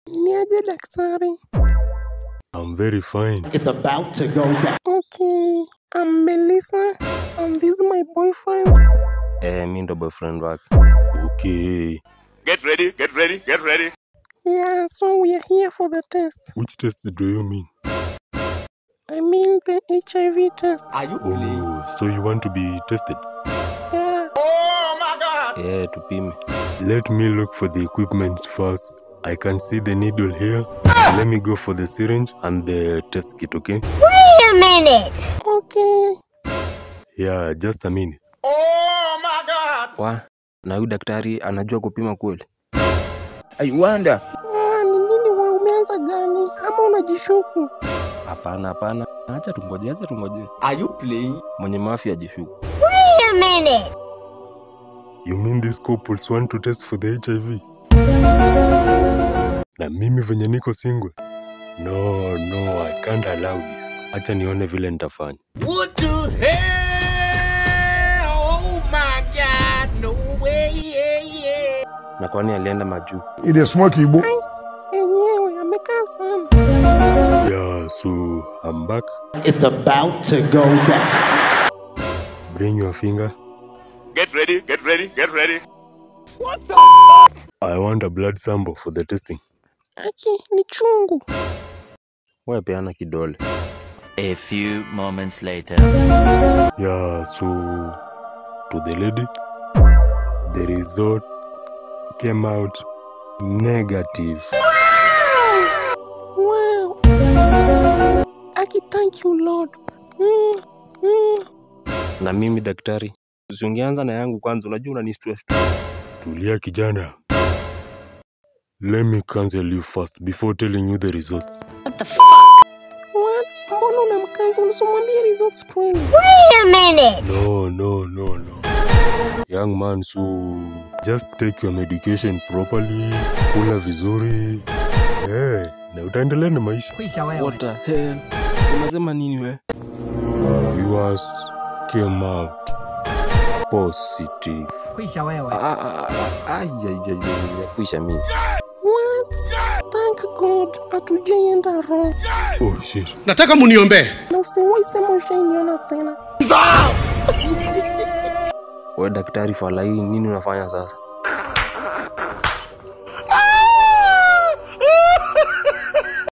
Niaje daktari? I'm very fine. It's about to go down. Okay, I'm Melissa, and this is my boyfriend. Mi ndo boyfriend wake. Okay. Get ready, get ready, get ready. Yeah, so we are here for the test. Which test do you mean? I mean the HIV test. Are you Oh, so you want to be tested? Yeah. Oh my God! Tupime. Let me look for the equipment first. I can see the needle here. Let me go for the syringe and the test kit, okay? Wait a minute. Okay. Yeah, just a minute. Oh my God! Na huyu daktari anajua kupima kweli? I wonder. Ni nini wewe umeanza gani? Ama unajishuku? Hapana. Acha tungoje. Are you playing? Mwenye mafia ajishuku. Wait a minute. You mean these couples want to test for the HIV? Na mimi venye niko single? No, I can't allow this. Acha nione vile nitafanya. What the hell? Oh my God! No way! Yeah. Na kwani alienda majuu? It is smoky boy. Enyewe amekaa sana. Yeah, so I'm back. It's about to go down. Bring your finger. Get ready, get ready, get ready. I want a blood sample for the testing. Aki, ni chungu. Wewe peana kidole. A few moments later. Yeah, so to the lady, the result came out negative. Wow. Aki, thank you Lord. Na mimi daktari, usianza na yangu kwanza, unajua unanistua. Tulia kijana. Let me cancel you first before telling you the results. What? Mbona unamkanza? Unasomwambia results twende. Wait a minute. No. Young man, so just take your medication properly, kula vizuri. Na utaendelea na maisha. What the hell? Unasema nini wewe? Yours came out positive. Kuisha mimi. What? Thank God, hatujaenda wrong. Oh shit. Nataka muniombe. Na usiwahi sema ushainiona tena. Wewe daktari fala hii nini unafanya sasa?